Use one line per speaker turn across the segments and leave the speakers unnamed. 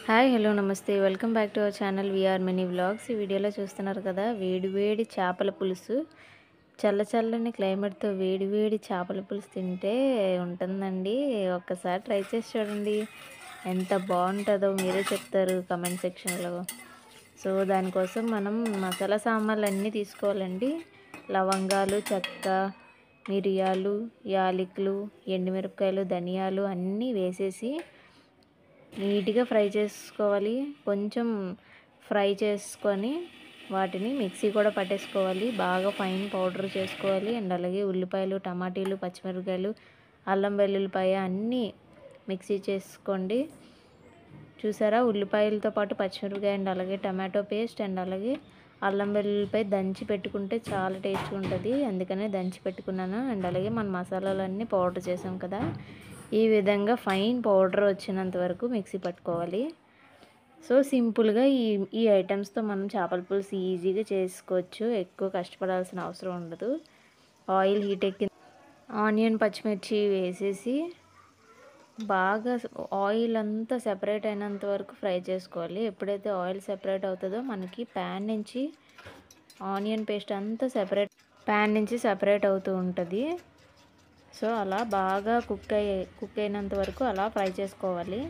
Hi hello నమస్తే welcome back to our channel VR mini vlogs. ఈ వీడియోలో చూస్తున్నారు కదా, వేడి వేడి చేపల పులుసు. చల్లని క్లైమేట్తో వేడి వేడి చేపల పులుసు తింటే ఉంటుందండి. ఒక్కసారి ట్రై చేసి చూడండి, ఎంత బాగుంటుందో మీరే చెప్తారు కమెంట్ సెక్షన్లో. సో దానికోసం మనం మసాలా సామాన్లు అన్నీ తీసుకోవాలండి. లవంగాలు, చెక్క, మిరియాలు, యాలకులు, ఎండుమిరపకాయలు, ధనియాలు అన్నీ వేసేసి నీట్గా ఫ్రై చేసుకోవాలి. కొంచెం ఫ్రై చేసుకొని వాటిని మిక్సీ కూడా పట్టేసుకోవాలి, బాగా ఫైన్ పౌడర్ చేసుకోవాలి. అండ్ అలాగే ఉల్లిపాయలు, టమాటీలు, పచ్చిమిరపకాయలు, అల్లం వెల్లుల్లిపాయ అన్నీ మిక్సీ చేసుకోండి. చూసారా, ఉల్లిపాయలతో పాటు పచ్చిమిరపకాయ అండ్ అలాగే టమాటో పేస్ట్ అండ్ అలాగే అల్లం వెల్లుల్లిపాయ దంచి పెట్టుకుంటే చాలా టేస్ట్గా ఉంటుంది, అందుకనే దంచి పెట్టుకున్నాను. అండ్ అలాగే మన మసాలాలన్నీ పౌడర్ చేసాం కదా, ఈ విధంగా ఫైన్ పౌడర్ వచ్చినంత వరకు మిక్సీ పట్టుకోవాలి. సో సింపుల్గా ఈ ఐటమ్స్తో మనం చేపల పులుసు ఈజీగా చేసుకోవచ్చు, ఎక్కువ కష్టపడాల్సిన అవసరం ఉండదు. ఆయిల్ హీట్ ఎక్కి ఆనియన్, పచ్చిమిర్చి వేసేసి బాగా ఆయిల్ అంతా సెపరేట్ అయినంత వరకు ఫ్రై చేసుకోవాలి. ఎప్పుడైతే ఆయిల్ సెపరేట్ అవుతుందో మనకి ప్యాన్ నుంచి ఆనియన్ పేస్ట్ అంతా ప్యాన్ నుంచి సెపరేట్ అవుతూ ఉంటుంది. సో అలా బాగా కుక్ అయినంత వరకు అలా ఫ్రై చేసుకోవాలి.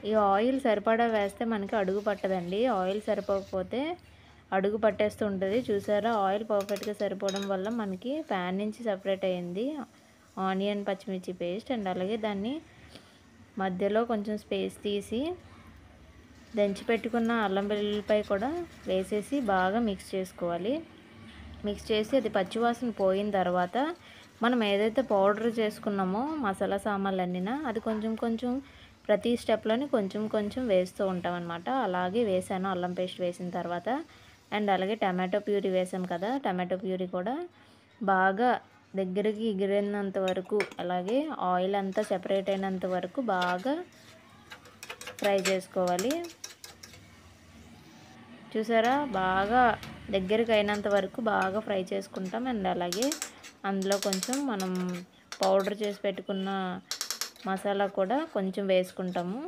ఈ ఆయిల్ సరిపడా వేస్తే మనకి అడుగు పట్టదండి, ఆయిల్ సరిపోకపోతే అడుగు పట్టేస్తూ ఉంటుంది. చూసారా, ఆయిల్ పర్ఫెక్ట్గా సరిపోవడం వల్ల మనకి ప్యాన్ నుంచి సపరేట్ అయ్యింది ఆనియన్ పచ్చిమిర్చి పేస్ట్. అండ్ అలాగే దాన్ని మధ్యలో కొంచెం స్పేస్ తీసి దంచి పెట్టుకున్న అల్లం వెల్లుల్లిపాయ కూడా వేసేసి బాగా మిక్స్ చేసుకోవాలి. మిక్స్ చేసి అది పచ్చివాసన పోయిన తర్వాత మనం ఏదైతే పౌడర్ చేసుకున్నామో మసాలా సామాన్లు అన్నీనా, అది కొంచెం కొంచెం ప్రతి స్టెప్లోని కొంచెం కొంచెం వేస్తూ ఉంటాం అనమాట. అలాగే వేసాను అల్లం పేస్ట్ వేసిన తర్వాత. అండ్ అలాగే టమాటో ప్యూరీ వేసాం కదా, టమాటో ప్యూరీ కూడా బాగా దగ్గరికి ఎగిరినంత వరకు, అలాగే ఆయిల్ అంతా సెపరేట్ అయినంత వరకు బాగా ఫ్రై చేసుకోవాలి. చూసారా, బాగా దగ్గరికి అయినంత వరకు బాగా ఫ్రై చేసుకుంటాం. అండ్ అలాగే అందులో కొంచెం మనం పౌడర్ చేసి పెట్టుకున్న మసాలా కూడా కొంచెం వేసుకుంటాము.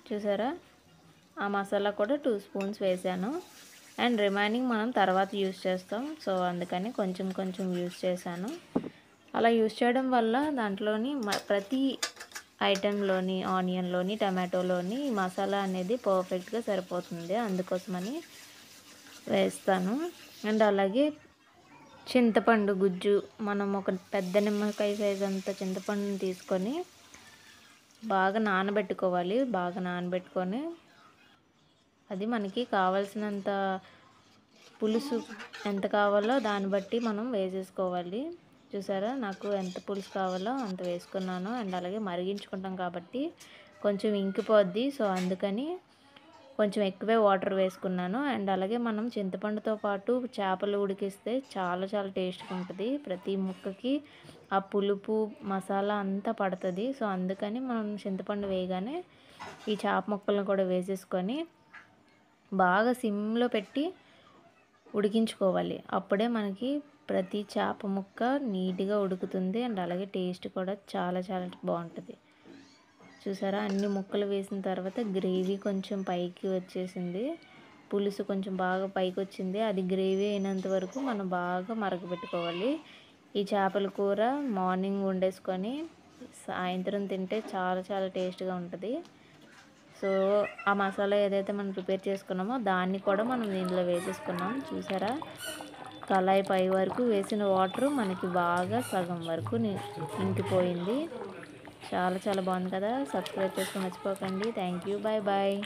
చూసారా, ఆ మసాలా కూడా 2 స్పూన్స్ వేసాను. అండ్ రిమైనింగ్ మనం తర్వాత యూస్ చేస్తాం, సో అందుకని కొంచెం కొంచెం యూస్ చేశాను. అలా యూస్ చేయడం వల్ల దాంట్లోని ప్రతి ఐటెంలోని, ఆనియన్లోని, టమాటోలోని మసాలా అనేది పర్ఫెక్ట్గా సరిపోతుంది, అందుకోసమని వేస్తాను. అండ్ అలాగే చింతపండు గుజ్జు, మనం ఒక పెద్ద నిమ్మకాయ సైజ్ అంత చింతపండుని తీసుకొని బాగా నానబెట్టుకోవాలి. బాగా నానబెట్టుకొని అది మనకి కావాల్సినంత పులుసు ఎంత కావాలో దాన్ని బట్టి మనం వేసేసుకోవాలి. చూసారా, నాకు ఎంత పులుసు కావాలో అంత వేసుకున్నాను. అండ్ అలాగే మరిగించుకుంటాం కాబట్టి కొంచెం ఇంకిపోద్ది, సో అందుకని కొంచెం ఎక్కువే వాటర్ వేసుకున్నాను. అండ్ అలాగే మనం చింతపండుతో పాటు చేపలు ఉడికిస్తే చాలా చాలా టేస్ట్గా ఉంటుంది, ప్రతి ముక్కకి ఆ పులుపు మసాలా అంతా పడుతుంది. సో అందుకని మనం చింతపండు వేయగానే ఈ చేప ముక్కలను కూడా వేసేసుకొని బాగా సిమ్లో పెట్టి ఉడికించుకోవాలి. అప్పుడే మనకి ప్రతి చేప ముక్క నీట్గా ఉడుకుతుంది. అండ్ అలాగే టేస్ట్ కూడా చాలా చాలా బాగుంటుంది. చూసారా, అన్ని ముక్కలు వేసిన తర్వాత గ్రేవీ కొంచెం పైకి వచ్చేసింది, పులుసు కొంచెం బాగా పైకి వచ్చింది. అది గ్రేవీ అయినంత వరకు మనం బాగా మరగపెట్టుకోవాలి. ఈ చేపల కూర మార్నింగ్ వండేసుకొని సాయంత్రం తింటే చాలా చాలా టేస్ట్గా ఉంటుంది. సో ఆ మసాలా ఏదైతే మనం ప్రిపేర్ చేసుకున్నామో దాన్ని కూడా మనం దీంట్లో వేసేసుకున్నాం. చూసారా, కళాయి పై వరకు వేసిన వాటర్ మనకి బాగా సగం వరకు ఇంకిపోయింది. చాలా చాలా బాగుంది కదా. సబ్స్క్రైబ్ చేసుకొని మర్చిపోకండి. Thank you, bye bye.